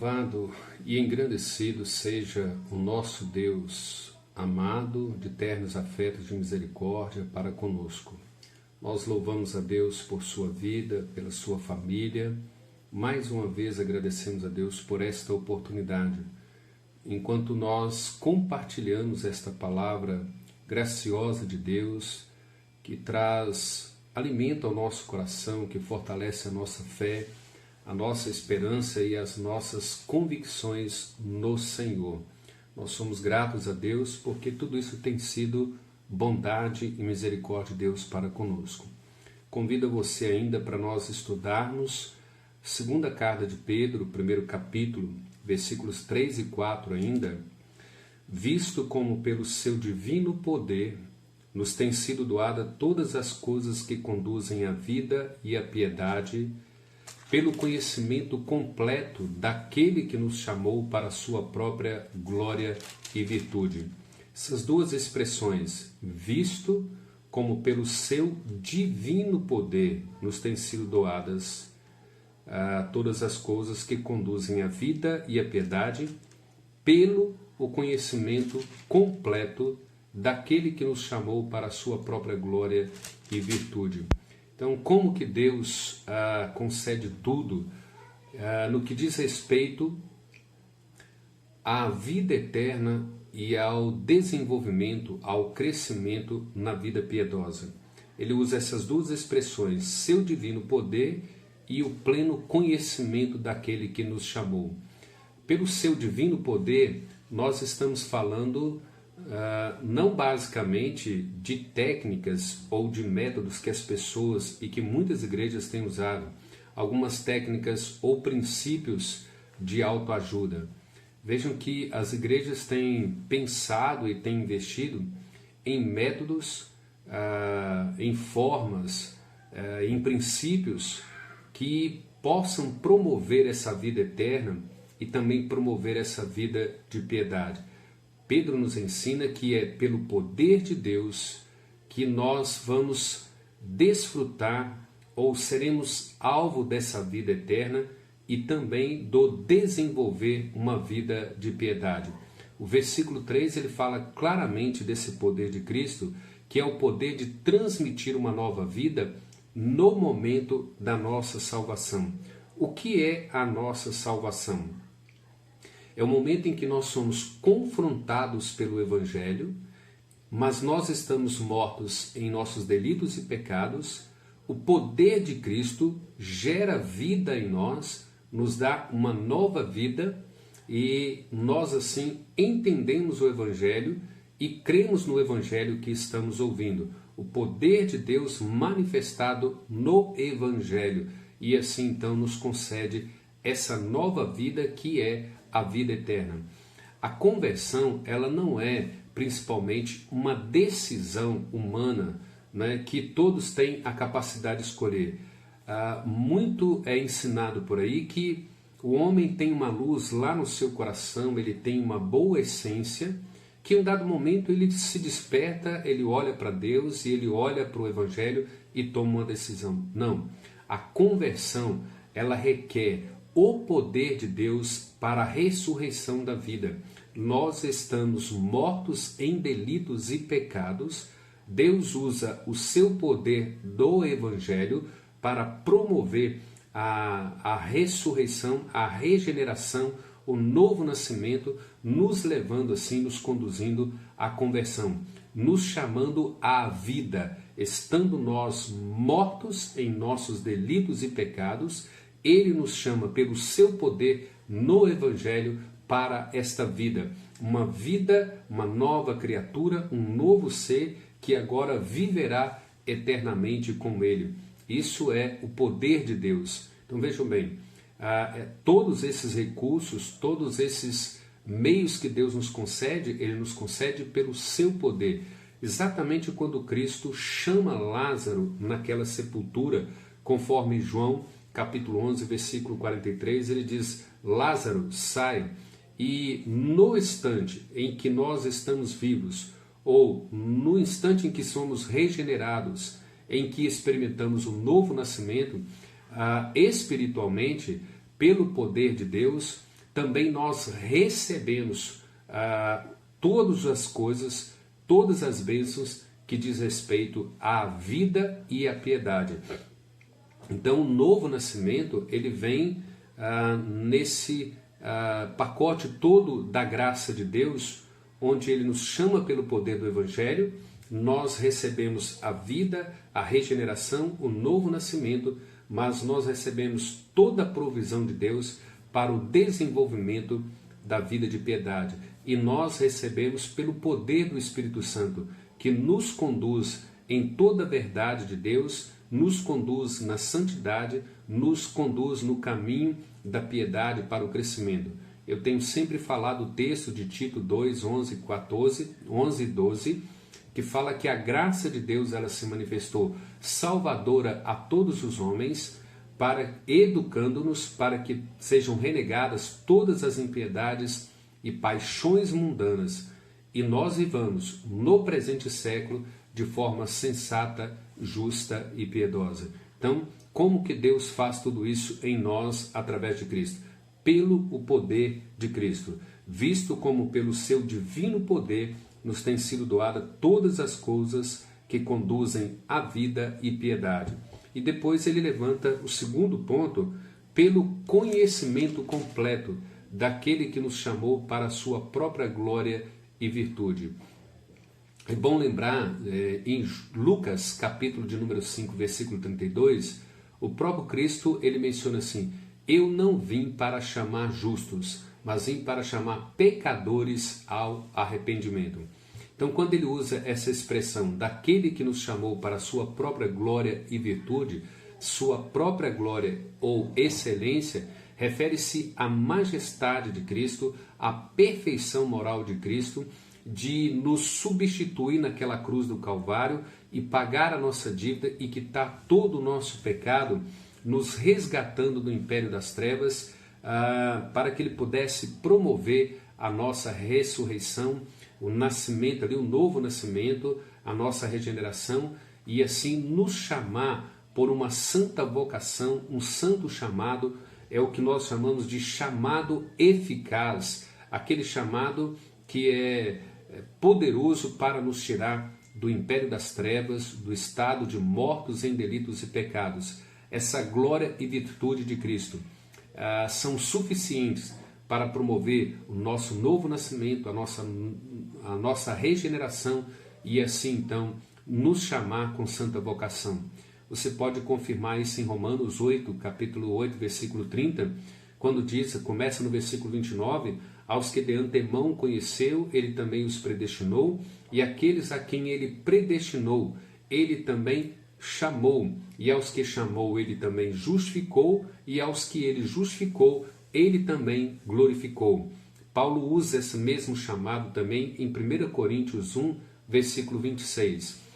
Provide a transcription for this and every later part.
Louvado e engrandecido seja o nosso Deus, amado, de ternos afetos de misericórdia para conosco. Nós louvamos a Deus por sua vida, pela sua família. Mais uma vez agradecemos a Deus por esta oportunidade. Enquanto nós compartilhamos esta palavra graciosa de Deus, que traz alimento ao nosso coração, que fortalece a nossa fé, a nossa esperança e as nossas convicções no Senhor. Nós somos gratos a Deus porque tudo isso tem sido bondade e misericórdia de Deus para conosco. Convido você ainda para nós estudarmos segunda carta de Pedro, primeiro capítulo, versículos 3 e 4 ainda. Visto como pelo seu divino poder nos têm sido doadas todas as coisas que conduzem à vida e à piedade, pelo conhecimento completo daquele que nos chamou para a sua própria glória e virtude. Essas duas expressões, visto como pelo seu divino poder nos têm sido doadas todas as coisas que conduzem à vida e à piedade, pelo o conhecimento completo daquele que nos chamou para a sua própria glória e virtude. Então, como que Deus concede tudo no que diz respeito à vida eterna e ao desenvolvimento, ao crescimento na vida piedosa? Ele usa essas duas expressões, seu divino poder e o pleno conhecimento daquele que nos chamou. Pelo seu divino poder, nós estamos falando não basicamente de técnicas ou de métodos que as pessoas e que muitas igrejas têm usado, algumas técnicas ou princípios de autoajuda. Vejam que as igrejas têm pensado e têm investido em métodos, em formas, em princípios que possam promover essa vida eterna e também promover essa vida de piedade. Pedro nos ensina que é pelo poder de Deus que nós vamos desfrutar ou seremos alvo dessa vida eterna e também do desenvolver uma vida de piedade. O versículo 3 ele fala claramente desse poder de Cristo, que é o poder de transmitir uma nova vida no momento da nossa salvação. O que é a nossa salvação? É o momento em que nós somos confrontados pelo Evangelho, mas nós estamos mortos em nossos delitos e pecados. O poder de Cristo gera vida em nós, nos dá uma nova vida e nós assim entendemos o Evangelho e cremos no Evangelho que estamos ouvindo. O poder de Deus manifestado no Evangelho e assim então nos concede essa nova vida que é a vida eterna. A conversão, ela não é principalmente uma decisão humana, né, que todos têm a capacidade de escolher. Muito é ensinado por aí que o homem tem uma luz lá no seu coração, ele tem uma boa essência, que em um dado momento ele se desperta, ele olha para Deus e ele olha para o Evangelho e toma uma decisão. Não, a conversão, ela requer o poder de Deus para a ressurreição da vida. Nós estamos mortos em delitos e pecados. Deus usa o seu poder do Evangelho para promover a ressurreição, a regeneração, o novo nascimento, nos levando assim, nos conduzindo à conversão, nos chamando à vida, estando nós mortos em nossos delitos e pecados. Ele nos chama pelo seu poder no Evangelho para esta vida. Uma nova criatura, um novo ser que agora viverá eternamente com Ele. Isso é o poder de Deus. Então vejam bem, todos esses recursos, todos esses meios que Deus nos concede, Ele nos concede pelo seu poder. Exatamente quando Cristo chama Lázaro naquela sepultura, conforme João capítulo 11, versículo 43, ele diz, Lázaro, sai. E no instante em que nós estamos vivos, ou no instante em que somos regenerados, em que experimentamos o novo nascimento, espiritualmente, pelo poder de Deus, também nós recebemos todas as coisas, todas as bênçãos que diz respeito à vida e à piedade. Então, o novo nascimento, ele vem nesse pacote todo da graça de Deus, onde ele nos chama pelo poder do Evangelho, nós recebemos a vida, a regeneração, o novo nascimento, mas nós recebemos toda a provisão de Deus para o desenvolvimento da vida de piedade. E nós recebemos pelo poder do Espírito Santo, que nos conduz em toda a verdade de Deus, nos conduz na santidade, nos conduz no caminho da piedade para o crescimento. Eu tenho sempre falado o texto de Tito 2, 11 e 12, que fala que a graça de Deus ela se manifestou salvadora a todos os homens, educando-nos para que sejam renegadas todas as impiedades e paixões mundanas, e nós vivamos no presente século de forma sensata, justa e piedosa. Então, como que Deus faz tudo isso em nós através de Cristo? Pelo o poder de Cristo, visto como pelo seu divino poder nos têm sido doadas todas as coisas que conduzem à vida e piedade. E depois ele levanta o segundo ponto, pelo conhecimento completo daquele que nos chamou para a sua própria glória e virtude. É bom lembrar, em Lucas, capítulo de número 5, versículo 32, o próprio Cristo, ele menciona assim: eu não vim para chamar justos, mas vim para chamar pecadores ao arrependimento. Então, quando ele usa essa expressão, daquele que nos chamou para a sua própria glória e virtude, sua própria glória ou excelência, refere-se à majestade de Cristo, à perfeição moral de Cristo, de nos substituir naquela cruz do Calvário e pagar a nossa dívida e quitar todo o nosso pecado, nos resgatando do império das trevas, para que ele pudesse promover a nossa ressurreição, o nascimento ali, o novo nascimento, a nossa regeneração, e assim nos chamar por uma santa vocação, um santo chamado, é o que nós chamamos de chamado eficaz, aquele chamado que é poderoso para nos tirar do império das trevas, do estado de mortos em delitos e pecados. Essa glória e virtude de Cristo são suficientes para promover o nosso novo nascimento, a nossa regeneração e assim então nos chamar com santa vocação. Você pode confirmar isso em Romanos 8, capítulo 8, versículo 30, quando diz, começa no versículo 29, aos que de antemão conheceu, ele também os predestinou, e aqueles a quem ele predestinou, ele também chamou, e aos que chamou, ele também justificou, e aos que ele justificou, ele também glorificou. Paulo usa esse mesmo chamado também em 1 Coríntios 1, versículo 26.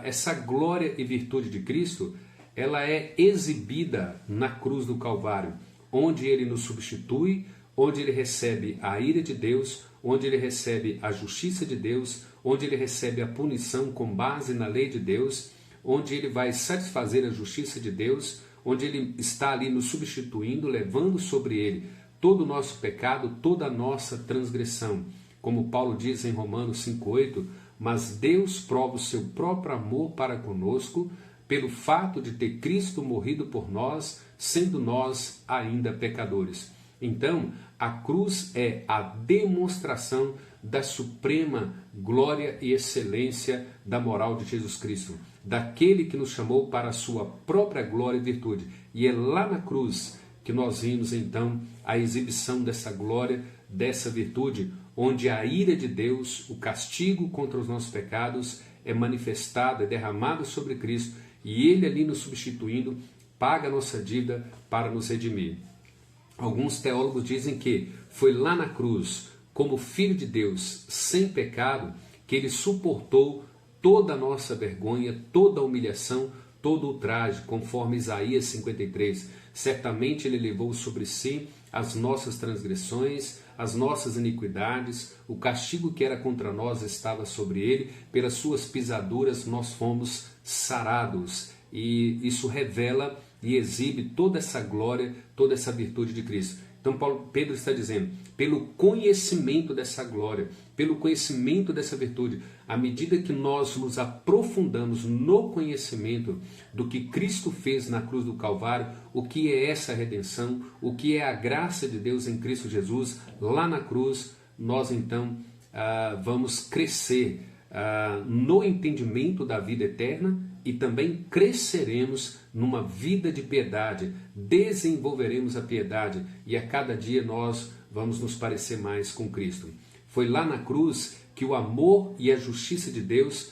Essa glória e virtude de Cristo, ela é exibida na cruz do Calvário, onde ele nos substitui, onde ele recebe a ira de Deus, onde ele recebe a justiça de Deus, onde ele recebe a punição com base na lei de Deus, onde ele vai satisfazer a justiça de Deus, onde ele está ali nos substituindo, levando sobre ele todo o nosso pecado, toda a nossa transgressão. Como Paulo diz em Romanos 5,8, mas Deus prova o seu próprio amor para conosco, pelo fato de ter Cristo morrido por nós, sendo nós ainda pecadores. Então, a cruz é a demonstração da suprema glória e excelência da moral de Jesus Cristo, daquele que nos chamou para a sua própria glória e virtude. E é lá na cruz que nós vimos então a exibição dessa glória, dessa virtude, onde a ira de Deus, o castigo contra os nossos pecados é manifestado, é derramado sobre Cristo, e ele ali nos substituindo, paga a nossa dívida para nos redimir. Alguns teólogos dizem que foi lá na cruz, como Filho de Deus, sem pecado, que ele suportou toda a nossa vergonha, toda a humilhação, todo o ultraje, conforme Isaías 53. Certamente ele levou sobre si as nossas transgressões, as nossas iniquidades, o castigo que era contra nós estava sobre ele, pelas suas pisaduras nós fomos sarados. E isso revela e exibe toda essa glória, toda essa virtude de Cristo. Então Pedro está dizendo, pelo conhecimento dessa glória, pelo conhecimento dessa virtude, à medida que nós nos aprofundamos no conhecimento do que Cristo fez na cruz do Calvário, o que é essa redenção, o que é a graça de Deus em Cristo Jesus, lá na cruz, nós então vamos crescer no entendimento da vida eterna e também cresceremos numa vida de piedade, desenvolveremos a piedade e a cada dia nós vamos nos parecer mais com Cristo. Foi lá na cruz que o amor e a justiça de Deus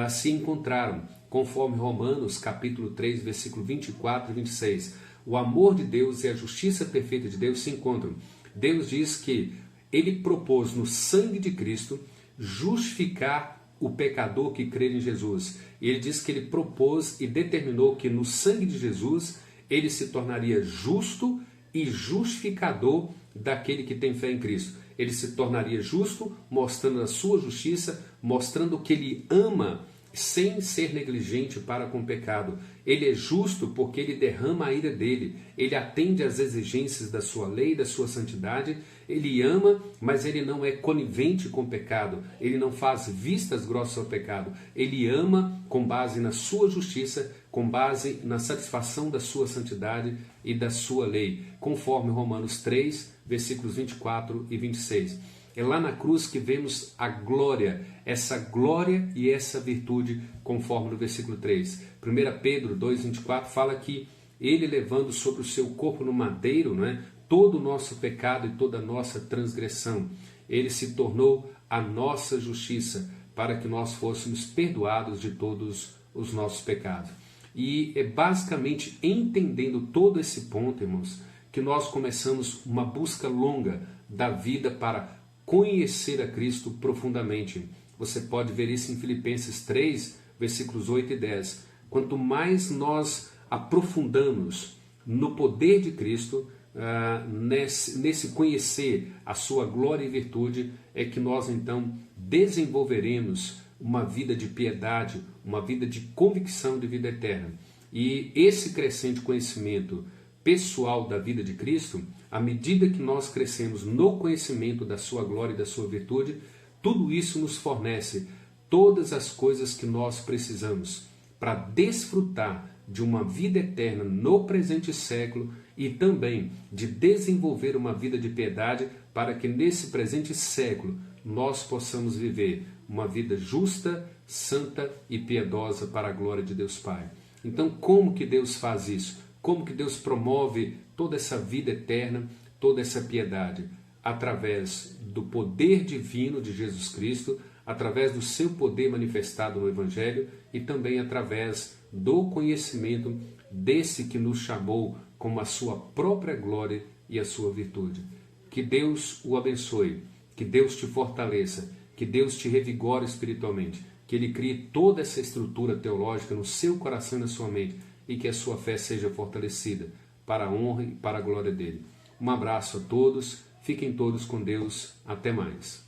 se encontraram, conforme Romanos capítulo 3, versículo 24 e 26. O amor de Deus e a justiça perfeita de Deus se encontram. Deus diz que Ele propôs no sangue de Cristo justificar o pecador que crê em Jesus. Ele diz que Ele propôs e determinou que no sangue de Jesus Ele se tornaria justo e justificador daquele que tem fé em Cristo. Ele se tornaria justo, mostrando a sua justiça, mostrando que Ele ama sem ser negligente para com o pecado. Ele é justo porque Ele derrama a ira dele. Ele atende às exigências da sua lei, da sua santidade. Ele ama, mas Ele não é conivente com o pecado. Ele não faz vistas grossas ao pecado. Ele ama com base na sua justiça, com base na satisfação da sua santidade e da sua lei, conforme Romanos 3, versículos 24 e 26. É lá na cruz que vemos a glória, essa glória e essa virtude, conforme no versículo 3. 1 Pedro 2,24 fala que Ele levando sobre o seu corpo no madeiro, não é, todo o nosso pecado e toda a nossa transgressão, Ele se tornou a nossa justiça, para que nós fôssemos perdoados de todos os nossos pecados. E é basicamente entendendo todo esse ponto, irmãos, que nós começamos uma busca longa da vida para conhecer a Cristo profundamente. Você pode ver isso em Filipenses 3, versículos 8 e 10. Quanto mais nós aprofundamos no poder de Cristo, nesse conhecer a sua glória e virtude, é que nós então desenvolveremos uma vida de piedade, uma vida de convicção de vida eterna. E esse crescente conhecimento pessoal da vida de Cristo, à medida que nós crescemos no conhecimento da sua glória e da sua virtude, tudo isso nos fornece todas as coisas que nós precisamos para desfrutar de uma vida eterna no presente século e também de desenvolver uma vida de piedade para que nesse presente século nós possamos viver uma vida justa, santa e piedosa para a glória de Deus Pai. Então, como que Deus faz isso? Como que Deus promove toda essa vida eterna, toda essa piedade? Através do poder divino de Jesus Cristo, através do seu poder manifestado no Evangelho e também através do conhecimento desse que nos chamou como a sua própria glória e a sua virtude. Que Deus o abençoe, que Deus te fortaleça, que Deus te revigore espiritualmente, que Ele crie toda essa estrutura teológica no seu coração e na sua mente e que a sua fé seja fortalecida para a honra e para a glória dele. Um abraço a todos, fiquem todos com Deus, até mais.